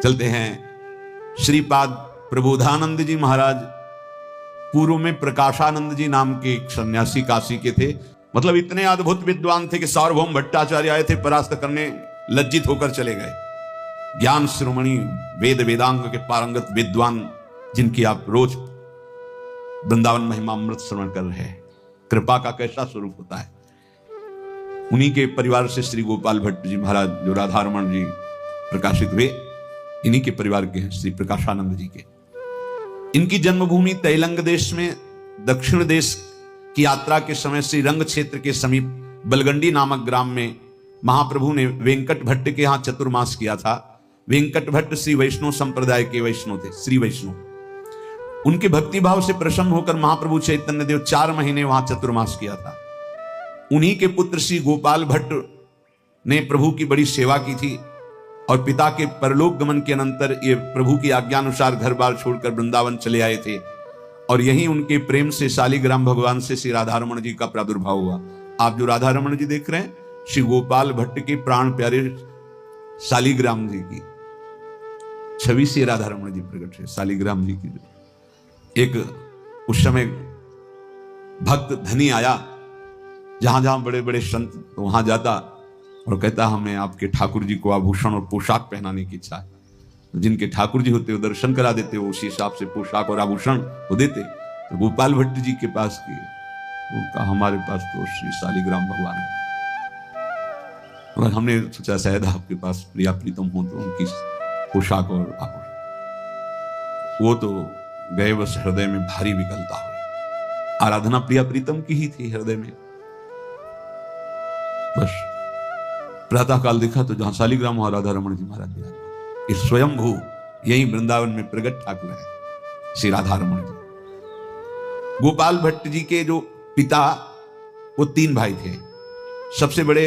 चलते हैं। श्रीपाद प्रबोधानंद जी महाराज पूर्व में प्रकाशानंद जी नाम के एक सन्यासी काशी के थे। मतलब इतने अद्भुत विद्वान थे कि सार्वभौम भट्टाचार्य आए थे परास्त करने, लज्जित होकर चले गए। ज्ञान शिरोमणि, वेद वेदांग के पारंगत विद्वान, जिनकी आप रोज वृंदावन महिमा अमृत श्रवण कर रहे हैं। कृपा का कैसा स्वरूप होता है। उन्हीं के परिवार से श्री गोपाल भट्ट जी महाराज, जो राधारमण जी प्रकाशित हुए, इन्हीं के परिवार के हैं, श्री प्रकाशानंद जी के। इनकी जन्मभूमि तैलंग देश में दक्षिण देश की यात्रा के समय श्री रंग क्षेत्र के समीप बलगंडी नामक ग्राम में महाप्रभु ने वेंकट भट्ट के यहां चतुर्मास किया था। वेंकट भट्ट श्री वैष्णव संप्रदाय के वैष्णव थे, श्री वैष्णव। उनके भक्ति भाव से प्रसन्न होकर महाप्रभु चैतन्य देव 4 महीने वहां चतुर्मास किया था। उन्हीं के पुत्र श्री गोपाल भट्ट ने प्रभु की बड़ी सेवा की थी और पिता के परलोक गमन के अनंतर ये प्रभु की आज्ञानुसार घर बार छोड़कर वृंदावन चले आए थे। और यहीं उनके प्रेम से शालिग्राम भगवान से श्री राधारमण जी का प्रादुर्भाव हुआ। आप जो राधारमण जी देख रहे हैं, श्री गोपाल भट्ट के प्राण प्यारे शालिग्राम जी की छवि से राधारमण जी प्रकट है। शालिग्राम जी की एक उस समय भक्त धनी आया, जहां जहां बड़े बड़े संत, तो वहां जाता और कहता हमें आपके ठाकुर जी को आभूषण और पोशाक पहनाने की इच्छा है। जिनके ठाकुर जी होते वो दर्शन करा देते, वो उसी हिसाब से पोशाक और आभूषण वो देते। तो गोपाल भट्ट जी के पास की उनका, हमारे पास तो श्री शालिग्राम भगवान है, और हमने सोचा शायद आपके पास प्रिया प्रीतम हो तो उनकी पोशाक और आभूषण। वो तो गए, बस हृदय में भारी विकलता हुई। आराधना प्रिया प्रीतम की ही थी हृदय में। बस प्रातः काल देखा तो जहां शालिग्राम और राधारमण जी महाराज विराजमान, ये स्वयंभू यही वृंदावन में प्रगट ठाकुर है श्री राधारमण जी। गोपाल भट्ट जी के जो पिता, वो 3 भाई थे। सबसे बड़े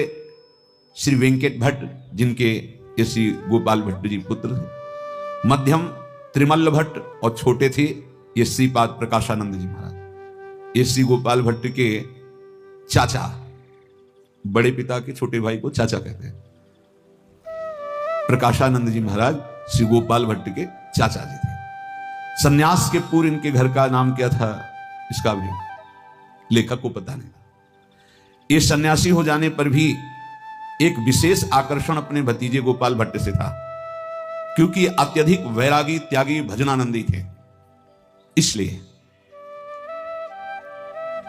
श्री वेंकट भट्ट, जिनके श्री गोपाल भट्ट जी पुत्र थे। मध्यम त्रिमल्ल भट्ट, और छोटे थे ये श्रीपाद प्रकाशानंद जी महाराज। ये श्री गोपाल भट्ट के चाचा, बड़े पिता के छोटे भाई को चाचा कहते हैं। प्रकाशानंद जी महाराज श्री गोपाल भट्ट के चाचा जी थे। सन्यास के पूर्व इनके घर का नाम क्या था, इसका भी लेखक को पता नहीं था। ये सन्यासी हो जाने पर भी एक विशेष आकर्षण अपने भतीजे गोपाल भट्ट से था, क्योंकि अत्यधिक वैरागी, त्यागी, भजनानंदी थे। इसलिए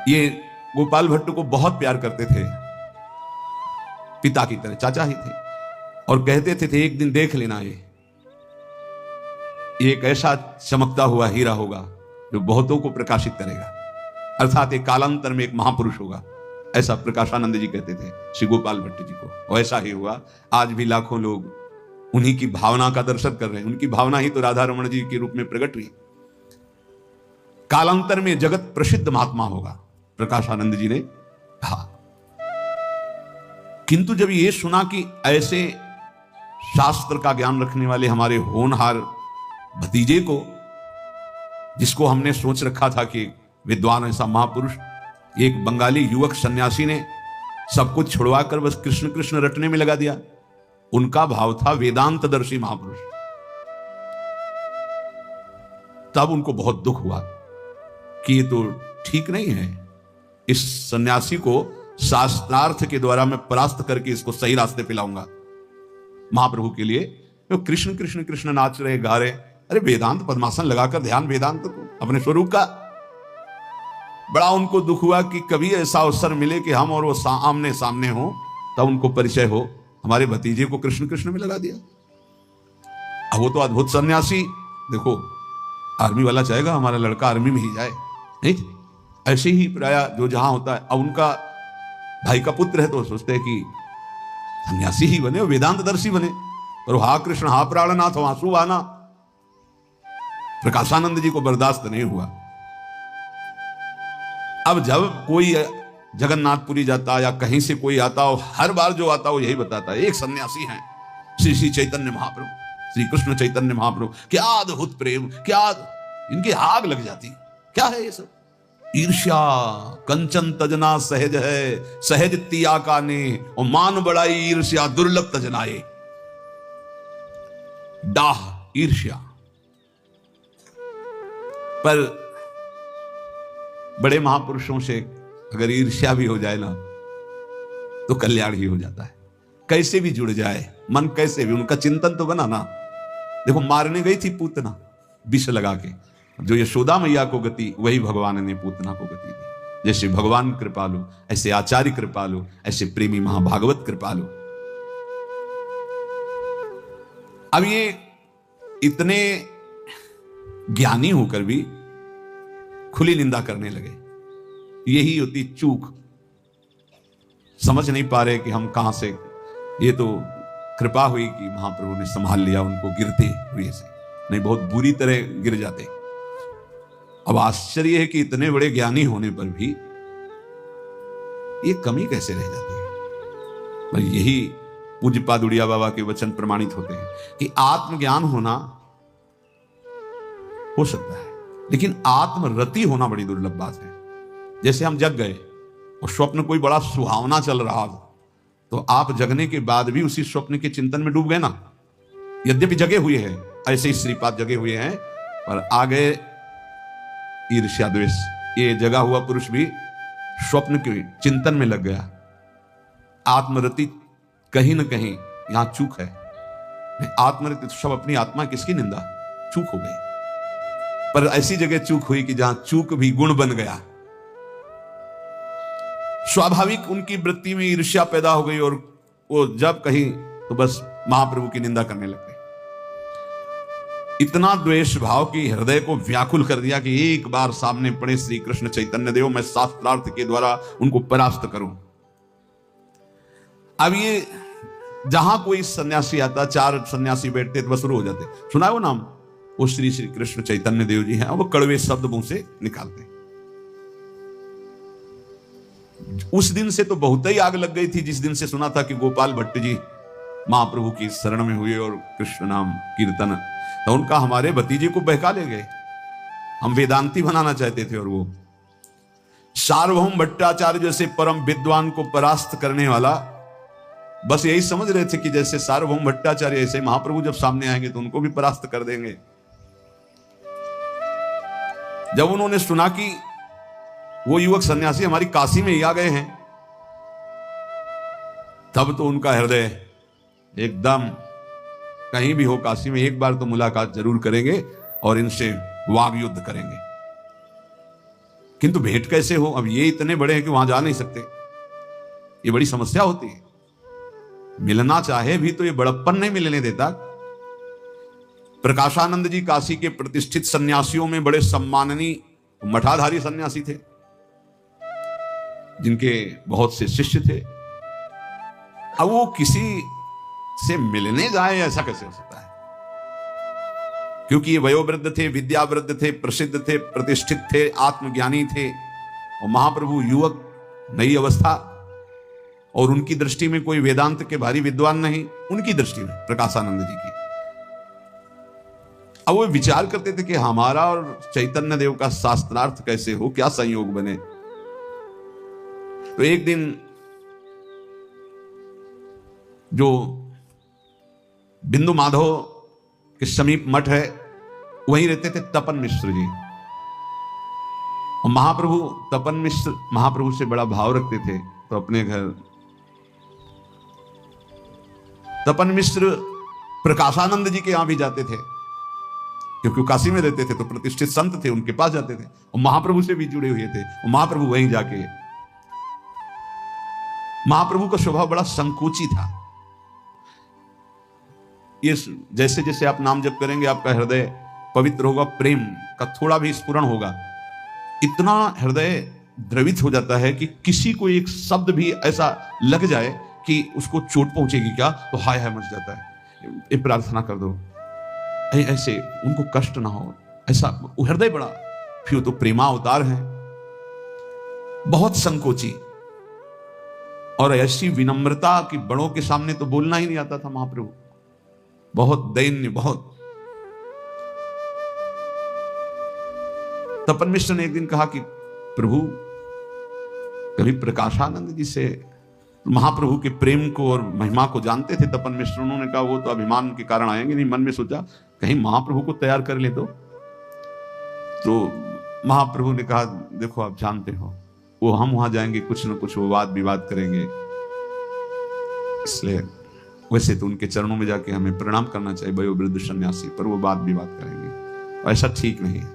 ये गोपाल भट्ट को बहुत प्यार करते थे, पिता की तरह, चाचा ही थे। और कहते थे एक दिन देख लेना, ये एक ऐसा चमकता हुआ हीरा होगा जो बहुतों को प्रकाशित करेगा, अर्थात एक कालांतर में एक महापुरुष होगा। ऐसा प्रकाशानंद जी कहते थे श्री गोपाल भट्ट जी को, और ऐसा ही हुआ। आज भी लाखों लोग उन्हीं की भावना का दर्शन कर रहे हैं। उनकी भावना ही तो राधारमण जी के रूप में प्रकट हुई। कालांतर में जगत प्रसिद्ध महात्मा होगा, प्रकाशानंद जी ने कहा। किंतु जब ये सुना कि ऐसे शास्त्र का ज्ञान रखने वाले हमारे होनहार भतीजे को, जिसको हमने सोच रखा था कि विद्वान ऐसा महापुरुष, एक बंगाली युवक सन्यासी ने सब कुछ छुड़वाकर बस कृष्ण कृष्ण रटने में लगा दिया। उनका भाव था वेदांतदर्शी महापुरुष। तब उनको बहुत दुख हुआ कि ये तो ठीक नहीं है। इस सन्यासी को शास्त्रार्थ के द्वारा मैं परास्त करके इसको सही रास्ते पे लाऊंगा महाप्रभु के लिए। तो कृष्ण कृष्ण कृष्ण नाच रहे, गा रहे, अरे वेदांत पद्मासन लगाकर ध्यान वेदांत को, अपने स्वरूप का। बड़ा उनको दुख हुआ कि कभी ऐसा अवसर मिले कि हम और वो आमने सामने हो, तब उनको परिचय हो। हमारे भतीजे को कृष्ण कृष्ण में लगा दिया। अब वो तो अद्भुत सन्यासी, देखो आर्मी वाला चाहेगा हमारा लड़का आर्मी में ही जाए, नहीं? ऐसे ही प्राय जो जहां होता है। अब उनका भाई का पुत्र है तो सोचते हैं कि सन्यासी ही बने, वेदांतदर्शी बने। और हा कृष्ण हा प्राणनाथ, आंसू बहाना प्रकाशानंद जी को बर्दाश्त नहीं हुआ। अब जब कोई जगन्नाथपुरी जाता या कहीं से कोई आता हो, हर बार जो आता हो यही बताता है, एक सन्यासी हैं श्री श्री चैतन्य महाप्रभु, श्री कृष्ण चैतन्य महाप्रभु। क्या अद्भुत प्रेम, क्या इनकी आग लग जाती। क्या है ये सब? ईर्ष्या कंचन तजना सहज है, सहज तिया का ने, और मान बड़ाई ईर्ष्या दुर्लभ तजनाए। डाह ईर्ष्या। पर बड़े महापुरुषों से अगर ईर्ष्या भी हो जाए ना तो कल्याण ही हो जाता है। कैसे भी जुड़ जाए मन, कैसे भी, उनका चिंतन तो बना ना। देखो मारने गई थी पूतना विष लगा के, जो यशोदा मैया को गति वही भगवान ने पूतना को गति दी। जैसे भगवान कृपालु, ऐसे आचार्य कृपालु, ऐसे प्रेमी महाभागवत कृपालु। अब ये इतने ज्ञानी होकर भी खुली निंदा करने लगे। यही होती चूक। समझ नहीं पा रहे कि हम कहां से, ये तो कृपा हुई कि महाप्रभु ने संभाल लिया उनको गिरते हुए से, नहीं बहुत बुरी तरह गिर जाते। अब आश्चर्य है कि इतने बड़े ज्ञानी होने पर भी ये कमी कैसे रह जाती है। पर यही पूज्यपाद उड़िया बाबा के वचन प्रमाणित होते हैं कि आत्मज्ञान होना हो सकता है, लेकिन आत्मरति होना बड़ी दुर्लभ बात है। जैसे हम जग गए और स्वप्न कोई बड़ा सुहावना चल रहा था, तो आप जगने के बाद भी उसी स्वप्न के चिंतन में डूब गए ना। यद्यपि जगे हुए हैं, ऐसे ही श्रीपाद जगे हुए हैं, पर आ गए ईर्ष्या द्वेष। ये जगा हुआ पुरुष भी स्वप्न के चिंतन में लग गया। आत्मरति कहीं ना कहीं यहां चूक है। आत्मरति तो सब अपनी आत्मा, किसकी निंदा, चूक हो गई। पर ऐसी जगह चूक हुई कि जहां चूक भी गुण बन गया। स्वाभाविक उनकी वृत्ति में ईर्ष्या पैदा हो गई और वो जब कहीं तो बस महाप्रभु की निंदा करने लग गए। इतना द्वेष भाव की हृदय को व्याकुल कर दिया कि एक बार सामने पड़े श्री कृष्ण चैतन्य देव, मैं शास्त्रार्थ के द्वारा उनको परास्त करूं। अब ये जहां कोई सन्यासी आता, 4 सन्यासी बैठते तो बस शुरू हो जाते। सुना है वो नाम, वो श्री श्री कृष्ण चैतन्य देव जी हैं। वो कड़वे शब्द मुंह से निकालते। उस दिन से तो बहुत ही आग लग गई थी जिस दिन से सुना था कि गोपाल भट्ट जी महाप्रभु की शरण में हुए और कृष्ण नाम कीर्तन, तो उनका हमारे भतीजे को बहका ले गए। हम वेदांती बनाना चाहते थे और वो सार्वभौम भट्टाचार्य जैसे परम विद्वान को परास्त करने वाला, बस यही समझ रहे थे कि जैसे सार्वभौम भट्टाचार्य ऐसे महाप्रभु जब सामने आएंगे तो उनको भी परास्त कर देंगे। जब उन्होंने सुना कि वो युवक सन्यासी हमारी काशी में ही आ गए हैं, तब तो उनका हृदय एकदम, कहीं भी हो काशी में एक बार तो मुलाकात जरूर करेंगे और इनसे वाग युद्ध करेंगे। किंतु भेंट कैसे हो, अब ये इतने बड़े हैं कि वहां जा नहीं सकते। ये बड़ी समस्या होती है। मिलना चाहे भी तो ये बड़प्पन नहीं मिलने देता। प्रकाशानंद जी काशी के प्रतिष्ठित सन्यासियों में बड़े सम्माननीय मठाधारी सन्यासी थे, जिनके बहुत से शिष्य थे। अब वो किसी से मिलने जाए, ऐसा कैसे हो सकता है? क्योंकि ये वयोवृद्ध थे, विद्यावृद्ध थे, प्रसिद्ध थे, प्रतिष्ठित थे, आत्मज्ञानी थे, और महाप्रभु युवक, नई अवस्था, और उनकी दृष्टि में कोई वेदांत के भारी विद्वान नहीं, उनकी दृष्टि में प्रकाशानंद जी की। अब वो विचार करते थे कि हमारा और चैतन्य देव का शास्त्रार्थ कैसे हो, क्या संयोग बने। तो एक दिन जो बिंदु माधव के समीप मठ है, वहीं रहते थे तपन मिश्र जी। और महाप्रभु, तपन मिश्र महाप्रभु से बड़ा भाव रखते थे, तो अपने घर तपन मिश्र प्रकाशानंद जी के यहां भी जाते थे, क्योंकि काशी में रहते थे तो प्रतिष्ठित संत थे, उनके पास जाते थे और महाप्रभु से भी जुड़े हुए थे। और महाप्रभु वहीं जाके, महाप्रभु का स्वभाव बड़ा संकोची था। ये जैसे जैसे आप नाम जप करेंगे आपका हृदय पवित्र होगा, प्रेम का थोड़ा भी स्फुरण होगा, इतना हृदय द्रवित हो जाता है कि किसी को एक शब्द भी ऐसा लग जाए कि उसको चोट पहुंचेगी क्या, तो हाय हाय मच जाता है। ये प्रार्थना कर दो, ऐसे उनको कष्ट ना हो, ऐसा हृदय बड़ा, फिर तो प्रेमा अवतार है, बहुत संकोची। और ऐसी विनम्रता कि बड़ों के सामने तो बोलना ही नहीं आता था महाप्रभु, बहुत दैन्य, बहुत। तपन मिश्र ने एक दिन कहा कि प्रभु, कभी प्रकाशानंद जी से महाप्रभु के प्रेम को और महिमा को जानते थे तपन मिश्र? उन्होंने कहा वो तो अभिमान के कारण आएंगे नहीं। मन में सोचा कहीं महाप्रभु को तैयार कर ले। तो महाप्रभु ने कहा देखो आप जानते हो वो हम वहां जाएंगे कुछ न कुछ वो वाद विवाद करेंगे, इसलिए वैसे तो उनके चरणों में जाके हमें प्रणाम करना चाहिए वयोवृद्ध सन्यासी, पर वो वाद विवाद करेंगे, ऐसा ठीक नहीं है।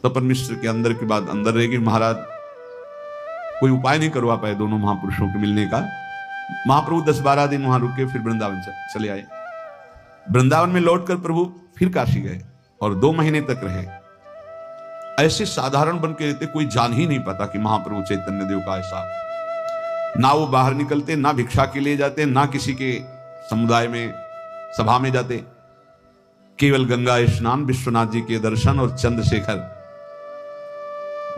तपन मिश्र के अंदर की बात अंदर रहेगी। महाराज कोई उपाय नहीं करवा पाए दोनों महापुरुषों के मिलने का। महाप्रभु 10-12 दिन वहां रुके, फिर वृंदावन चले आए। वृंदावन में लौटकर प्रभु फिर काशी गए और 2 महीने तक रहे। ऐसे साधारण बन के रहते, कोई जान ही नहीं पाता कि महाप्रभु चैतन्य देव का ऐसा, ना वो बाहर निकलते, ना भिक्षा के लिए जाते, ना किसी के समुदाय में सभा में जाते, केवल गंगा स्नान, विश्वनाथ जी के दर्शन और चंद्रशेखर,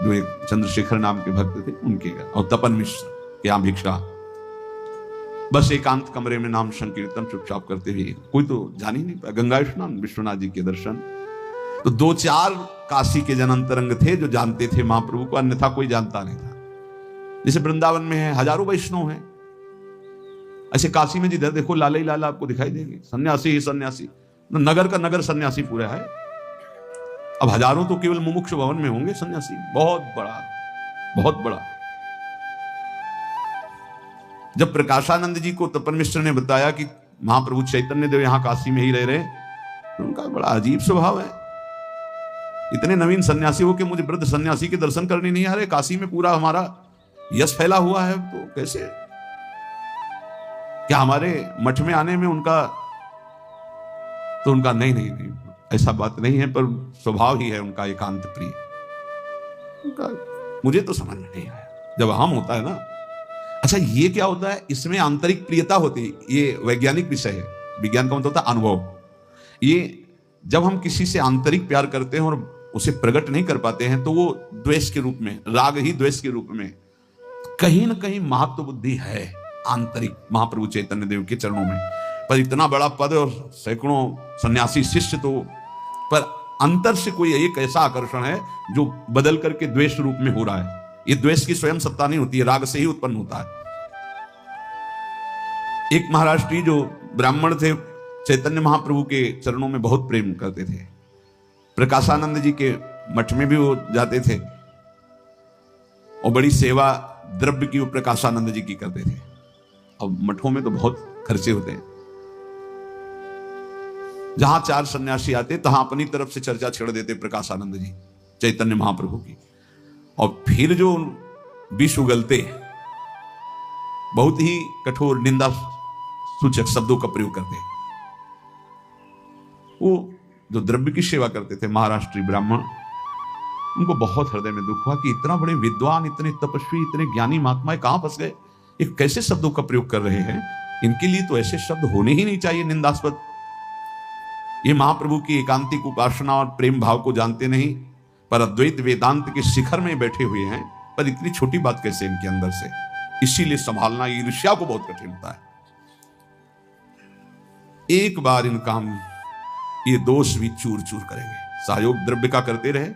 जो एक चंद्रशेखर नाम के भक्त थे उनके, और तपन मिश्र के यहाँ भिक्षा, बस एकांत कमरे में नाम संकीर्तन चुपचाप करते हुए, कोई तो जान ही नहीं पाया। गंगा स्नान, विश्वनाथ जी के दर्शन, तो 2-4 काशी के जनअंतरंग थे जो जानते थे महाप्रभु को, अन्यथा कोई जानता नहीं था। जैसे वृंदावन में है हजारों वैष्णव हैं, ऐसे काशी में जिधर देखो लाला ही लाला आपको दिखाई देंगे, सन्यासी ही सन्यासी, नगर का नगर सन्यासी पूरा है। अब हजारों तो केवल मुमुक्ष भवन में होंगे सन्यासी, बहुत बड़ा बहुत बड़ा। जब प्रकाशानंद जी को तपन मिश्र ने बताया कि महाप्रभु चैतन्य देव यहां काशी में ही रह रहे, तो उनका बड़ा अजीब स्वभाव है, इतने नवीन सन्यासी हो के मुझे वृद्ध सन्यासी के दर्शन करने नहीं आ रहे, काशी में पूरा हमारा यश फैला हुआ है, तो कैसे, क्या हमारे मठ में आने में उनका, तो उनका नहीं ऐसा बात नहीं है, पर स्वभाव ही है उनका एकांत प्रिय, उनका मुझे तो समझ में नहीं आया। जब हम होता है ना, अच्छा ये क्या होता है, इसमें आंतरिक प्रियता होती है, ये वैज्ञानिक विषय है, विज्ञान का मतलब होता है अनुभव। ये जब हम किसी से आंतरिक प्यार करते हैं और उसे प्रकट नहीं कर पाते हैं, तो वो द्वेष के रूप में, राग ही द्वेष के रूप में, कहीं ना कहीं महत्व बुद्धि है आंतरिक महाप्रभु चैतन्य देव के चरणों में। पर इतना बड़ा पद और सैकड़ों सन्यासी शिष्य, तो पर अंतर से कोई एक ऐसा आकर्षण है जो बदल करके द्वेष रूप में हो रहा है। ये द्वेष की स्वयं सत्ता नहीं होती है, राग से ही उत्पन्न होता है। एक महाराष्ट्री जो ब्राह्मण थे, चैतन्य महाप्रभु के चरणों में बहुत प्रेम करते थे, प्रकाशानंद जी के मठ में भी वो जाते थे और बड़ी सेवा द्रव्य की वो प्रकाशानंद जी की करते थे। अब मठों में तो बहुत खर्चे होते हैं, जहां 4 सन्यासी आते तहां अपनी तरफ से चर्चा छेड़ देते प्रकाशानंद जी चैतन्य महाप्रभु की, और फिर जो विष उगलते, बहुत ही कठोर निंदा सूचक शब्दों का प्रयोग करते। वो जो द्रव्य की सेवा करते थे महाराष्ट्री ब्राह्मण, उनको बहुत हृदय में दुख हुआ कि इतना बड़े विद्वान, इतने तपस्वी, इतने ज्ञानी महात्मा कहां फंस गए, ये कैसे शब्दों का प्रयोग कर रहे हैं, इनके लिए तो ऐसे शब्द होने ही नहीं चाहिए, निंदास्पद। ये महाप्रभु की एकांतिक उपासना और प्रेम भाव को जानते नहीं, पर अद्वैत वेदांत के शिखर में बैठे हुए हैं, पर इतनी छोटी बात कैसे इनके अंदर से, इसीलिए संभालना ईर्ष्या को बहुत कठिन होता है। एक बार इनका हम ये दोष भी चूर चूर करेंगे। सहयोग द्रव्य का करते रहे,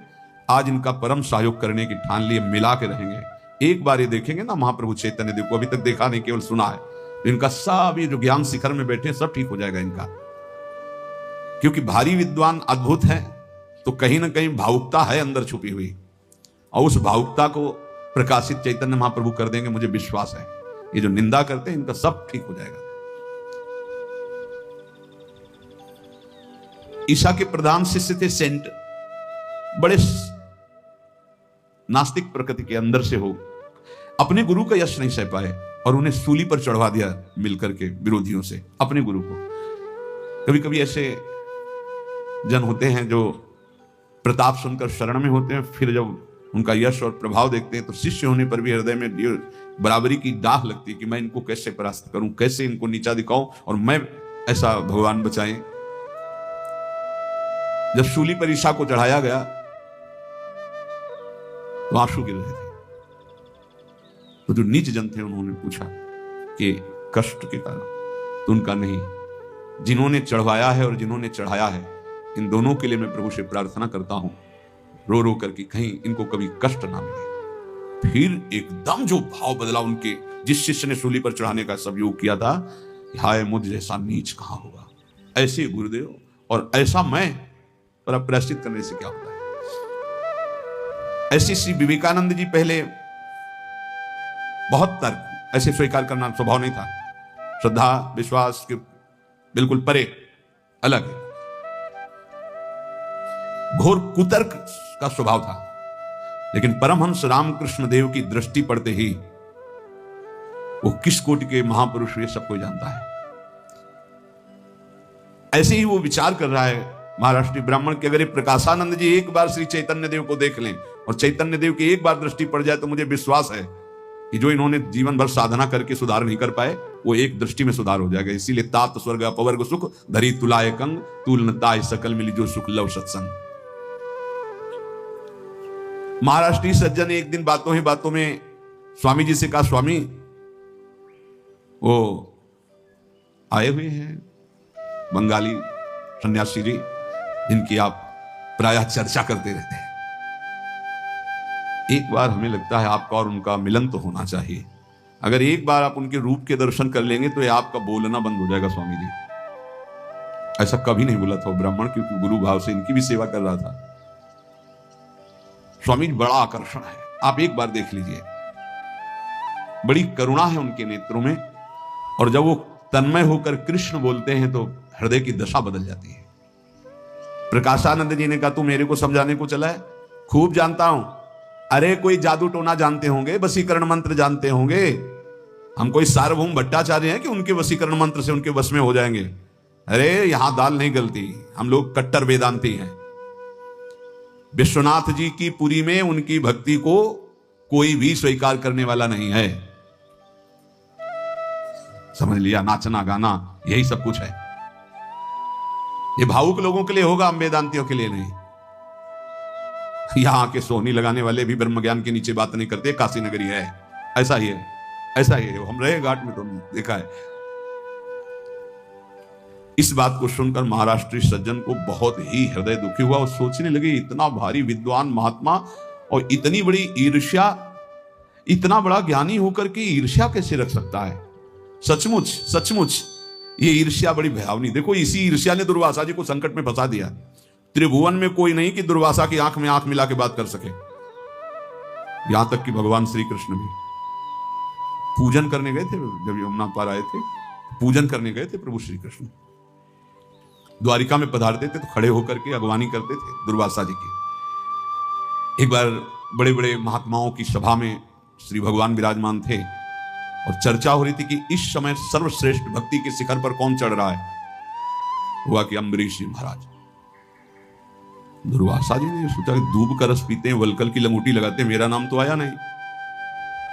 आज इनका परम सहयोग करने की ठान लिए मिला के रहेंगे। एक बार ये देखेंगे ना महाप्रभु चैतन्य देव को, अभी तक देखा नहीं केवल सुना है, तो इनका सब ये जो ज्ञान शिखर में बैठे सब ठीक हो जाएगा इनका। क्योंकि भारी विद्वान अद्भुत है, तो कहीं ना कहीं भावुकता है अंदर छुपी हुई, और उस भावुकता को प्रकाशित चैतन्य महाप्रभु कर देंगे, मुझे विश्वास है। ये जो निंदा करते हैं इनका सब ठीक हो जाएगा। ईशा के प्रधान शिष्य थे सेंट, बड़े नास्तिक प्रकृति के अंदर से हो, अपने गुरु का यश नहीं सह पाए और उन्हें सूली पर चढ़वा दिया मिलकर के विरोधियों से, अपने गुरु को। कभी कभी ऐसे जन होते हैं जो प्रताप सुनकर शरण में होते हैं, फिर जब उनका यश और प्रभाव देखते हैं तो शिष्य होने पर भी हृदय में बराबरी की डाह लगती है कि मैं इनको कैसे परास्त करूं, कैसे इनको नीचा दिखाऊं और मैं ऐसा भगवान बचाएं। जब शूली पर ईशा को चढ़ाया गया तो आंसू गिर रहे थे, तो जो नीच जन थे उन्होंने पूछा कि कष्ट के कारण, तो उनका नहीं, जिन्होंने चढ़वाया है और जिन्होंने चढ़ाया है, इन दोनों के लिए मैं प्रभु से प्रार्थना करता हूं रो रो करके कहीं इनको कभी कष्ट ना मिले। फिर एकदम जो भाव बदला उनके, जिस शिष्य ने शूली पर चढ़ाने का सब योग किया था, हाय मुझ जैसा नीच कहां होगा। ऐसे गुरुदेव और ऐसा मैं, पर अब प्रायश्चित करने से क्या होता है। ऐसे श्री विवेकानंद जी पहले बहुत तर्क ऐसे स्वीकार करना स्वभाव नहीं था, श्रद्धा विश्वास के बिल्कुल परे, अलग है, घोर कुतर्क का स्वभाव था। लेकिन परमहंस रामकृष्ण देव की दृष्टि पड़ते ही वो किस कोटि के महापुरुष ये सब कोई जानता है। ऐसे ही वो विचार कर रहा है महाराष्ट्रीय ब्राह्मण के, अगर ये प्रकाशानंद जी एक बार श्री चैतन्य देव को देख लें और चैतन्य देव की एक बार दृष्टि पड़ जाए तो मुझे विश्वास है कि जो इन्होंने जीवन भर साधना करके सुधार नहीं कर पाए वो एक दृष्टि में सुधार हो जाएगा। इसीलिए तात स्वर्ग अपवर्ग सुख धरी तुलाय कंग तुल नताय सकल मिली जो सुख लव सत्संग। महाराष्ट्रीय सज्जन एक दिन बातों ही बातों में स्वामी जी से कहा, स्वामी वो आए हुए हैं बंगाली सन्यासी जी जिनकी आप प्रायः चर्चा करते रहते हैं, एक बार हमें लगता है आपका और उनका मिलन तो होना चाहिए। अगर एक बार आप उनके रूप के दर्शन कर लेंगे तो ये आपका बोलना बंद हो जाएगा स्वामी जी। ऐसा कभी नहीं बोला था वो ब्राह्मण, क्योंकि गुरु भाव से इनकी भी सेवा कर रहा था। स्वामी जी बड़ा आकर्षण है, आप एक बार देख लीजिए, बड़ी करुणा है उनके नेत्रों में, और जब वो तन्मय होकर कृष्ण बोलते हैं तो हृदय की दशा बदल जाती है। प्रकाशानंद जी ने कहा, तू मेरे को समझाने को चला है? खूब जानता हूं। अरे कोई जादू टोना जानते होंगे, वशीकरण मंत्र जानते होंगे। हम कोई सार्वभौम भट्टाचार्य हैं कि उनके वशीकरण मंत्र से उनके वश में हो जाएंगे? अरे यहां दाल नहीं गलती, हम लोग कट्टर वेदांती हैं। विश्वनाथ जी की पुरी में उनकी भक्ति को कोई भी स्वीकार करने वाला नहीं है। समझ लिया, नाचना गाना यही सब कुछ है। ये भावुक लोगों के लिए होगा, हम वेदांतियों के लिए नहीं। यहां के सोहनी लगाने वाले भी ब्रह्म ज्ञान के नीचे बात नहीं करते, काशी नगरी है, ऐसा ही है, ऐसा ही है। हम रहे घाट में तो देखा है। इस बात को सुनकर महाराष्ट्रीय सज्जन को बहुत ही हृदय दुखी हुआ और सोचने लगे, इतना भारी विद्वान महात्मा और इतनी बड़ी ईर्ष्या, इतना बड़ा ज्ञानी होकर के ईर्ष्या कैसे रख सकता है? सचमुच सचमुच ये ईर्ष्या बड़ी भयावनी। देखो इसी ईर्ष्या ने दुर्वासा जी को संकट में फंसा दिया। त्रिभुवन में कोई नहीं कि दुर्वासा की आंख में आंख मिला के बात कर सके। यहां तक कि भगवान श्री कृष्ण भी पूजन करने गए थे, जब यमुना पार आए थे, पूजन करने गए थे प्रभु श्री कृष्ण, द्वारिका में पधारते थे तो खड़े होकर के अगवानी करते थे दुर्वासा जी की। एक बार बड़े बड़े महात्माओं की सभा में श्री भगवान विराजमान थे और चर्चा हो रही थी कि इस समय सर्वश्रेष्ठ भक्ति के शिखर पर कौन चढ़ रहा है। हुआ कि अम्बरीश जी महाराज। दुर्वासा जी ने सोचा दूब का रस पीते हैं, वलकल की लंगूटी लगाते हैं, मेरा नाम तो आया नहीं।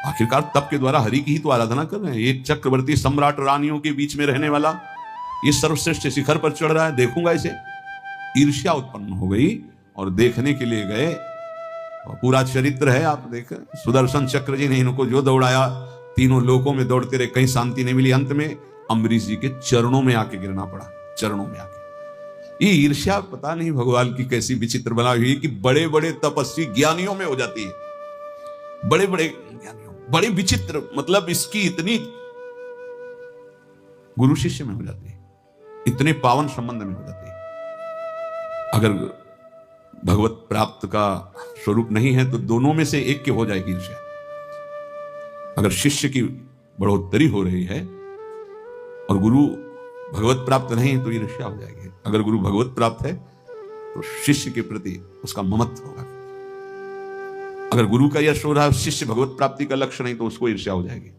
आखिरकार तप के द्वारा हरि की ही तो आराधना कर रहे हैं। एक चक्रवर्ती सम्राट रानियों के बीच में रहने वाला ये सर्वश्रेष्ठ शिखर पर चढ़ रहा है, देखूंगा इसे। ईर्ष्या उत्पन्न हो गई और देखने के लिए गए। और पूरा चरित्र है, आप देखें, सुदर्शन चक्र जी ने इनको जो दौड़ाया, तीनों लोकों में दौड़ते रहे, कहीं शांति नहीं मिली। अंत में अम्बरीश जी के चरणों में आके गिरना पड़ा, चरणों में आके। ये ईर्ष्या पता नहीं भगवान की कैसी विचित्र बना हुई है कि बड़े बड़े तपस्वी ज्ञानियों में हो जाती है। बड़े बड़े ज्ञानियों, बड़े विचित्र, मतलब इसकी इतनी गुरु शिष्य में हो जाती है, इतने पावन संबंध में हो जाती है। अगर भगवत प्राप्त का स्वरूप नहीं है तो दोनों में से एक के हो जाएगी ईर्ष्या। अगर शिष्य की बढ़ोतरी हो रही है और गुरु भगवत प्राप्त नहीं है तो ईर्ष्या हो जाएगी। अगर गुरु भगवत प्राप्त है तो शिष्य के प्रति उसका ममत्व होगा। अगर गुरु का यश हो रहा है, शिष्य भगवत प्राप्ति का लक्ष्य नहीं, तो उसको ईर्ष्या हो जाएगी।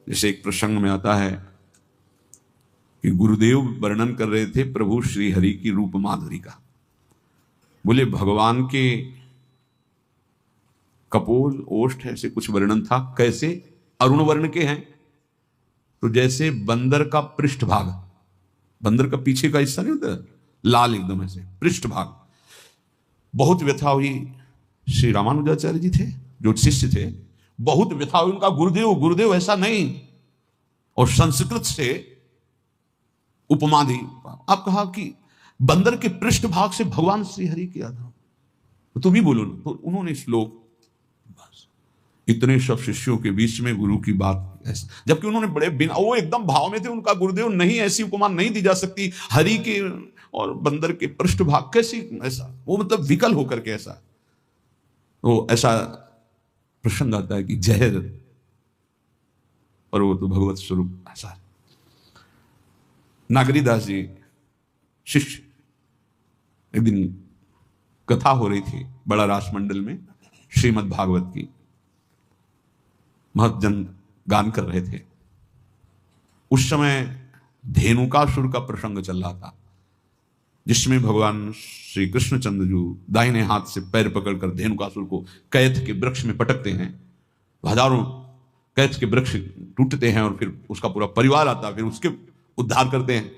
जैसे एक प्रसंग में आता है कि गुरुदेव वर्णन कर रहे थे प्रभु श्री हरि की रूप माधुरी का। बोले भगवान के कपोल, ओष्ठ, ऐसे कुछ वर्णन था। कैसे? अरुण वर्ण के हैं, तो जैसे बंदर का पृष्ठभाग, बंदर का पीछे का हिस्सा नहीं होता लाल एकदम ऐसे पृष्ठभाग। बहुत व्यथा हुई। श्री रामानुजाचार्य जी थे जो शिष्य थे, बहुत व्यथा हुई उनका, गुरुदेव गुरुदेव ऐसा नहीं। और संस्कृत से उपमा दी। आप कहा कि बंदर के पृष्ठभाग से भगवान श्री हरि की याद हो, तो तुम ही बोलो ना। तो उन्होंने श्लोक, बस इतने सब शिष्यों के बीच में गुरु की बात, जबकि उन्होंने बड़े बिना, वो एकदम भाव में थे, उनका गुरुदेव नहीं, ऐसी उपमा नहीं दी जा सकती, हरि के और बंदर के पृष्ठभाग कैसी, ऐसा वो मतलब विकल होकर के ऐसा, तो ऐसा प्रसंग आता है कि जहर, और वो तो भगवत स्वरूप ऐसा। नागरीदास जी शिष्य, एक दिन कथा हो रही थी बड़ा रासमंडल में श्रीमद् भागवत की, महत्जन गान कर रहे थे। उस समय धेनुकासुर का प्रसंग चल रहा था, जिसमें भगवान श्री कृष्णचंद्र जो दाहिने हाथ से पैर पकड़कर धेनुकासुर को कैथ के वृक्ष में पटकते हैं, हजारों कैथ के वृक्ष टूटते हैं और फिर उसका पूरा परिवार आता है, फिर उसके उद्धार करते हैं।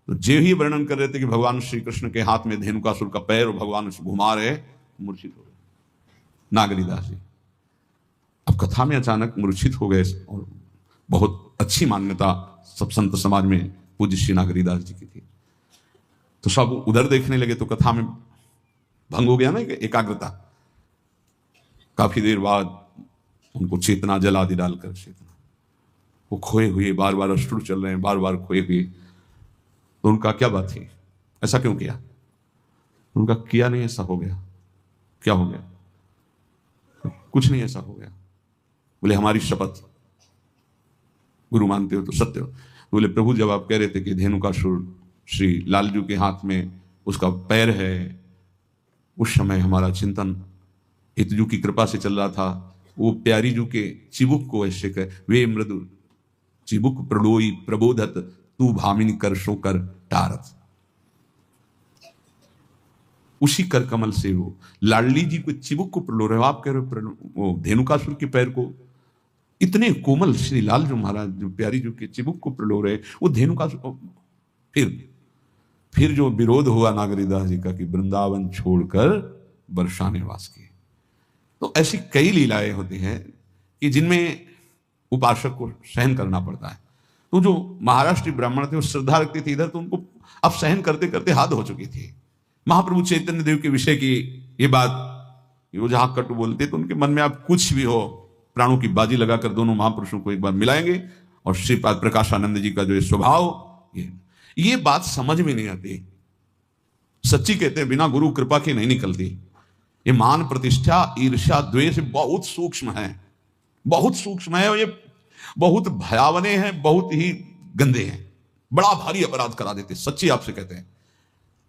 तो जे ही वर्णन कर रहे थे कि भगवान श्री कृष्ण के हाथ में धेनुकासुर का पैर और भगवान उसे घुमा रहे, मूर्छित हो गए नागरीदास जी। अब कथा में अचानक मूर्छित हो गए, और बहुत अच्छी मान्यता सब संत समाज में पूज्य श्री नागरीदास जी की थी। तो सब उधर देखने लगे, तो कथा में भंग हो गया ना एकाग्रता। काफी देर बाद उनको चेतना जल आदि डालकर चेतना, वो खोए हुए बार बार अश्रु चल रहे हैं, बार बार खोए हुए। तो उनका क्या बात थी, ऐसा क्यों किया? उनका किया नहीं, ऐसा हो गया। क्या हो गया? कुछ नहीं, ऐसा हो गया। बोले हमारी शपथ, गुरु मानते हो तो सत्य हो। बोले प्रभु जब आप कह रहे थे कि धेनुकासुर श्री लालजू के हाथ में उसका पैर है, उस समय हमारा चिंतन हितजू की कृपा से चल रहा था। वो प्यारी जू के चिबुक को ऐसे कह, वे मृदु चिबुक प्रलोई प्रबोधत तू भामिनी करशों कर टारत। उसी कर कमल से वो लाडली जी को चिबुक को प्रलो रहे हो, आप कह रहे हो वो धेनुकासुर के पैर को। इतने कोमल श्री लाल जो महाराज जो प्यारी जो के चिबुक को प्रलो रहे, वो धेनुकासुर। फिर जो विरोध हुआ नागरीदास जी का कि वृंदावन छोड़कर बरसाने निवास किए। तो ऐसी कई लीलाएं होती हैं कि जिनमें उपासक को सहन करना पड़ता है। तो जो महाराष्ट्री ब्राह्मण थे वो श्रद्धा रखते थे इधर, तो उनको अब सहन करते करते हाथ हो चुकी थी। महाप्रभु चैतन्य देव के विषय की ये बात, वो जहां कटु बोलते तो उनके मन में आप कुछ भी हो, प्राणों की बाजी लगाकर दोनों महापुरुषों को एक बार मिलाएंगे। और श्रीपाद प्रकाशानंद जी का जो ये स्वभाव, ये बात समझ में नहीं आती। सच्ची कहते हैं बिना गुरु कृपा के नहीं निकलती। ये मान प्रतिष्ठा ईर्ष्या द्वेष बहुत सूक्ष्म है, बहुत सूक्ष्म है, और ये बहुत भयावने हैं, बहुत ही गंदे हैं, बड़ा भारी अपराध करा देते। सच्ची आपसे कहते हैं,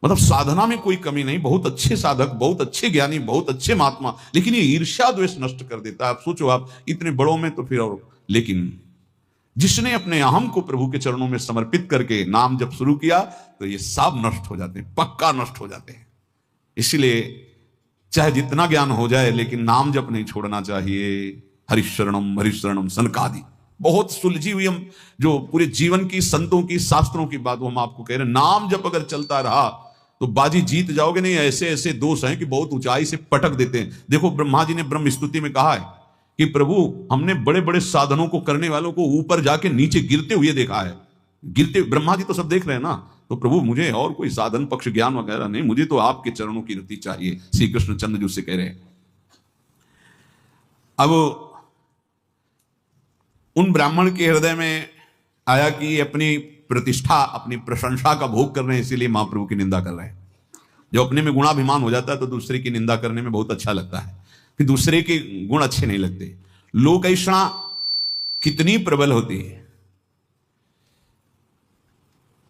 मतलब साधना में कोई कमी नहीं, बहुत अच्छे साधक, बहुत अच्छे ज्ञानी, बहुत अच्छे महात्मा, लेकिन ये ईर्ष्या द्वेष नष्ट कर देता है। आप सोचो, आप इतने बड़ों में तो फिर और, लेकिन जिसने अपने अहम को प्रभु के चरणों में समर्पित करके नाम जब शुरू किया तो ये सब नष्ट हो जाते हैं, पक्का नष्ट हो जाते हैं। इसलिए चाहे जितना ज्ञान हो जाए, लेकिन नाम जप नहीं छोड़ना चाहिए। हरिशरणम सनकादि, बहुत सुलझी हुई हम जो पूरे जीवन की संतों की शास्त्रों की बात हम आपको कह रहे हैं। नाम जप अगर चलता रहा तो बाजी जीत जाओगे नहीं। ऐसे ऐसे दोष हैं कि बहुत ऊंचाई से पटक देते हैं। देखो ब्रह्मा जी ने ब्रह्म स्तुति में कहा है कि प्रभु हमने बड़े बड़े साधनों को करने वालों को ऊपर जाके नीचे गिरते हुए देखा है। गिरते ब्रह्मा जी तो सब देख रहे हैं ना, तो प्रभु मुझे और कोई साधन पक्ष ज्ञान वगैरह नहीं, मुझे तो आपके चरणों की रति चाहिए। श्री कृष्ण चंद्र जी से कह रहे हैं। अब उन ब्राह्मण के हृदय में आया कि अपनी प्रतिष्ठा अपनी प्रशंसा का भोग कर रहे हैं, इसीलिए महाप्रभु की निंदा कर रहे हैं। जो अपने में गुणाभिमान हो जाता है तो दूसरे की निंदा करने में बहुत अच्छा लगता है, फिर दूसरे के गुण अच्छे नहीं लगते। लोक ऐषणा कितनी प्रबल होती है,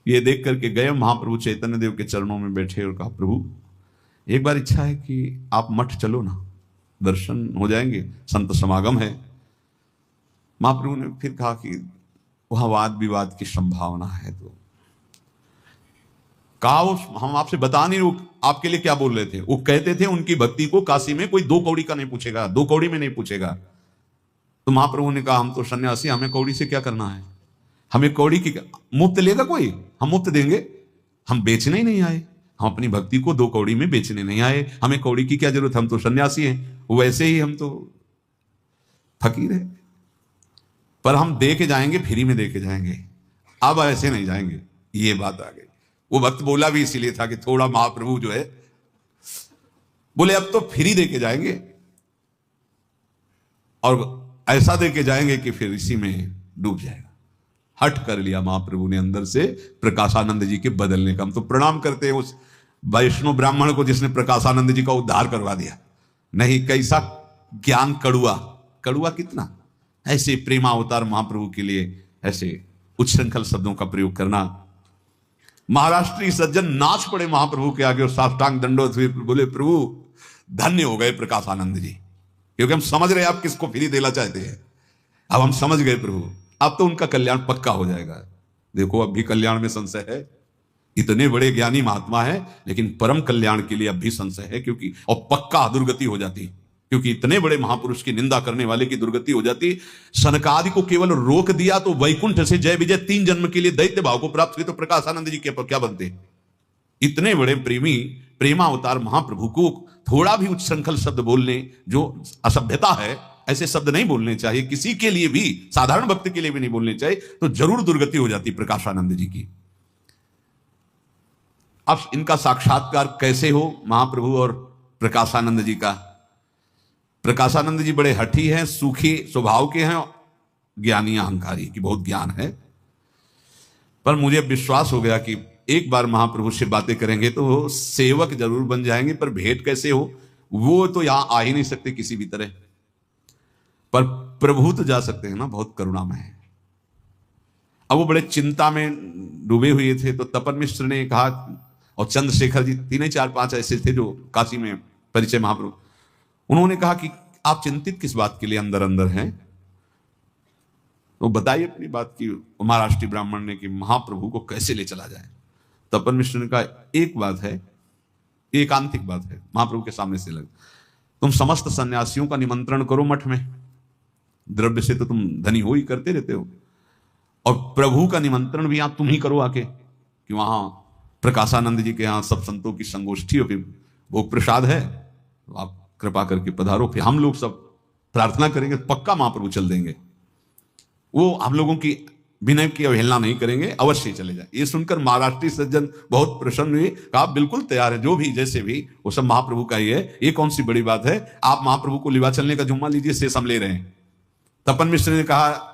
ये देख करके गए महाप्रभु चैतन्य देव के चरणों में बैठे और कहा प्रभु एक बार इच्छा है कि आप मठ चलो ना, दर्शन हो जाएंगे, संत समागम है। महाप्रभु ने फिर कहा कि वहां वाद विवाद की संभावना है। तो कहा हम आपसे बता नहीं, वो आपके लिए क्या बोल रहे थे। वो कहते थे उनकी भक्ति को काशी में कोई 2 कौड़ी का नहीं पूछेगा, 2 कौड़ी में नहीं पूछेगा। तो महाप्रभु ने कहा हम तो सन्यासी, हमें कौड़ी से क्या करना है, हमें कौड़ी की मुफ्त लेगा कोई, हम मुफ्त देंगे। हम बेचने ही नहीं आए, हम अपनी भक्ति को 2 कौड़ी में बेचने नहीं आए, हमें कौड़ी की क्या जरूरत, हम तो सन्यासी हैं। वैसे ही हम तो फकीर है, पर हम दे के जाएंगे, फ्री में दे के जाएंगे, अब ऐसे नहीं जाएंगे। ये बात आ गई। वो वक्त बोला भी इसीलिए था कि थोड़ा महाप्रभु जो है बोले अब तो फ्री दे के जाएंगे। और ऐसा दे के जाएंगे कि फिर इसी में डूब जाएगा। हट कर लिया महाप्रभु ने अंदर से प्रकाशानंद जी के बदलने का। हम तो प्रणाम करते हैं उस वैष्णव ब्राह्मण को जिसने प्रकाशानंद जी का उद्धार करवा दिया। नहीं, कैसा ज्ञान कड़ुआ, कड़ुआ कितना। ऐसे प्रेमावतार महाप्रभु के लिए ऐसे उच्छृंखल शब्दों का प्रयोग करना। महाराष्ट्रीय सज्जन नाच पड़े महाप्रभु के आगे और साष्टांग दंडोत हुए, बोले प्रभु धन्य हो गए प्रकाशानंद जी, क्योंकि हम समझ रहे आप किसको फ्री देना चाहते हैं। अब हम समझ गए प्रभु, अब तो उनका कल्याण पक्का हो जाएगा। देखो अब भी कल्याण में संशय है। इतने बड़े ज्ञानी महात्मा है, लेकिन परम कल्याण के लिए अब भी संशय है, क्योंकि और पक्का दुर्गति हो जाती, क्योंकि इतने बड़े महापुरुष की निंदा करने वाले की दुर्गति हो जाती। सनकादि को केवल रोक दिया तो वैकुंठ से जय विजय 3 जन्म के लिए दैत्य भाव को प्राप्त हुए, तो प्रकाशानंद जी के क्या बनते। इतने बड़े प्रेमी प्रेमावतार महाप्रभु को थोड़ा भी उच्छृंखल शब्द बोलने, जो असभ्यता है, ऐसे शब्द नहीं बोलने चाहिए। किसी के लिए भी, साधारण भक्त के लिए भी नहीं बोलने चाहिए, तो जरूर दुर्गति हो जाती प्रकाशानंद जी की। अब इनका साक्षात्कार कैसे हो महाप्रभु और प्रकाशानंद जी का। प्रकाशानंद जी बड़े हठी हैं, सूखी स्वभाव के हैं, ज्ञानी अहंकारी की बहुत ज्ञान है। पर मुझे विश्वास हो गया कि एक बार महाप्रभु से बातें करेंगे तो वो सेवक जरूर बन जाएंगे, पर भेंट कैसे हो वो तो यहां आ ही नहीं सकते किसी भी तरह। पर प्रभु तो जा सकते हैं ना, बहुत करुणामय है। अब वो बड़े चिंता में डूबे हुए थे, तो तपन मिश्र ने कहा, और चंद्रशेखर जी, 3 4 5 ऐसे थे जो काशी में परिचय महाप्रभु, उन्होंने कहा कि आप चिंतित किस बात के लिए अंदर अंदर हैं, तो बताइए अपनी बात की। महाराष्ट्रीय ब्राह्मण ने कि महाप्रभु को कैसे ले चला जाए। तपन मिश्र ने कहा एक बात है, एकांतिक बात है, महाप्रभु के सामने से लग, तुम समस्त सन्यासियों का निमंत्रण करो मठ में, द्रव्य से तो तुम धनी हो ही, करते रहते हो, और प्रभु का निमंत्रण भी यहां तुम ही करो आके, कि वहां प्रकाशानंद जी के यहाँ सब संतों की संगोष्ठी हो, फिर भोग प्रसाद है, तो आप कृपा करके पधारो, फिर हम लोग सब प्रार्थना करेंगे, पक्का महाप्रभु चल देंगे। वो हम लोगों की विनय की अवहेलना नहीं करेंगे, अवश्य चले जाए। ये सुनकर महाराष्ट्रीय सज्जन बहुत प्रसन्न हुए, कहा बिल्कुल तैयार है, जो भी जैसे भी, वो सब महाप्रभु का ही है, ये कौन सी बड़ी बात है, आप महाप्रभु को लिवा चलने का जुम्मा लीजिए, शेष हम ले रहे हैं। तपन मिश्र ने कहा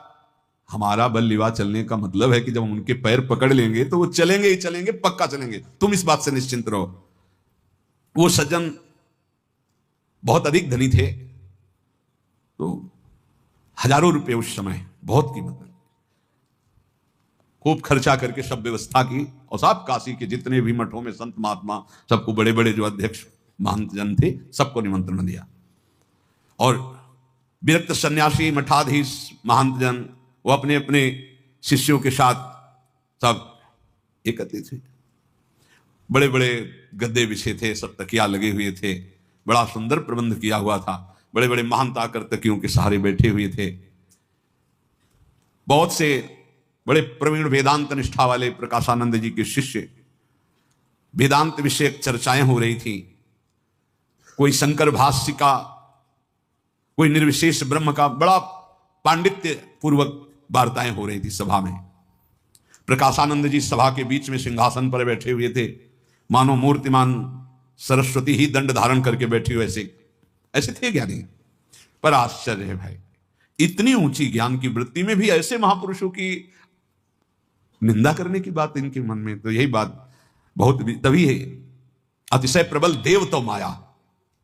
हमारा बल लिवा चलने का मतलब है कि जब हम उनके पैर पकड़ लेंगे तो वो चलेंगे ही चलेंगे, पक्का चलेंगे, तुम इस बात से निश्चिंत रहो। वो सज्जन बहुत अधिक धनी थे, तो हजारों रुपए उस समय बहुत कीमत है, खूब खर्चा करके सब व्यवस्था की, और सब काशी के जितने भी मठों में संत महात्मा, सबको बड़े बड़े जो अध्यक्ष महंत जन थे, सबको निमंत्रण दिया। और विरक्त सन्यासी मठाधीश महंत जन वो अपने अपने शिष्यों के साथ सब एकत्रित थे। बड़े बड़े गद्दे बिछे थे, सब तकिया लगे हुए थे, बड़ा सुंदर प्रबंध किया हुआ था। बड़े बड़े महंत आकर तकियों के सहारे बैठे हुए थे। बहुत से बड़े प्रवीण वेदांत निष्ठा वाले प्रकाशानंद जी के शिष्य, वेदांत विषयक चर्चाएं हो रही थी। कोई शंकर भाष्य का, कोई निर्विशेष ब्रह्म का, बड़ा पांडित्य पूर्वक वार्ताएं हो रही थी सभा में। प्रकाशानंद जी सभा के बीच में सिंहासन पर बैठे हुए थे, मानो मूर्तिमान सरस्वती ही दंड धारण करके बैठी हुए, ऐसे थे ज्ञानी। पर आश्चर्य है भाई, इतनी ऊंची ज्ञान की वृत्ति में भी ऐसे महापुरुषों की निंदा करने की बात इनके मन में, तो यही बात बहुत, तभी है अतिशय प्रबल देव तो माया,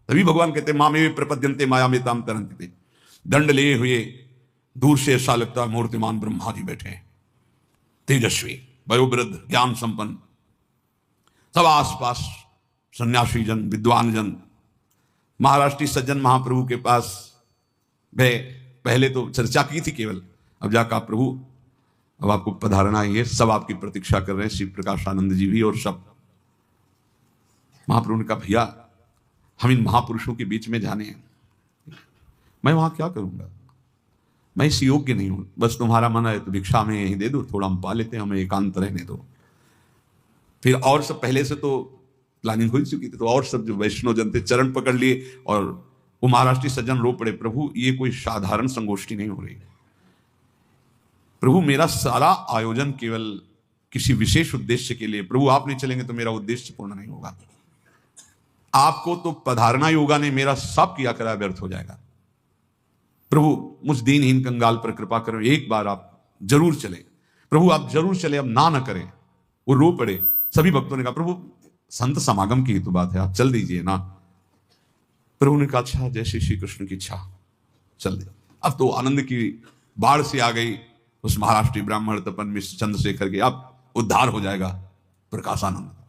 तभी भगवान कहते मामे प्रपद्यन्ते माया में ताम तरन्ति। दंड लिए हुए दूर से ऐसा लगता मूर्तिमान ब्रह्मा जी बैठे, तेजस्वी, वयोवृद्ध, ज्ञान संपन्न, सब आसपास सन्यासी जन, विद्वान जन। महाराष्ट्रीय सज्जन महाप्रभु के पास गए, पहले तो चर्चा की थी केवल, अब जाकर प्रभु अब आपको पधारना ही है, सब आपकी प्रतीक्षा कर रहे हैं, श्री प्रकाशानंद जी भी और सब। महाप्रभु ने कहा भैया हम इन महापुरुषों के बीच में जाने हैं, मैं वहां क्या करूंगा, मैं इस योग्य नहीं हूं, बस तुम्हारा मन है तो भिक्षा में यही दे दो, थोड़ा हम पा लेते हैं, हमें एकांत रहने दो। फिर और सब पहले से तो प्लानिंग हो चुकी थी, तो और सब जो वैष्णव जन थे चरण पकड़ लिए, और वो महाराष्ट्रीय सज्जन रो पड़े, प्रभु ये कोई साधारण संगोष्ठी नहीं हो रही, प्रभु मेरा सारा आयोजन केवल किसी विशेष उद्देश्य के लिए, प्रभु आप नहीं चलेंगे तो मेरा उद्देश्य पूर्ण नहीं होगा, आपको तो पधारना ही होगा, नहीं मेरा सब किया करा व्यर्थ हो जाएगा। प्रभु मुझ दीनहीन कंगाल पर कृपा करो, एक बार आप जरूर चले, प्रभु आप जरूर चले, अब ना करें। वो रो पड़े। सभी भक्तों ने कहा प्रभु संत समागम की तो बात है, आप चल दीजिए ना। प्रभु ने कहा अच्छा जैसे श्री कृष्ण की इच्छा, चल दे। अब तो आनंद की बाढ़ से आ गई उस महाराष्ट्रीय ब्राह्मण तपन मिश्र चंद्रशेखर के, अब उद्धार हो जाएगा प्रकाशानंद।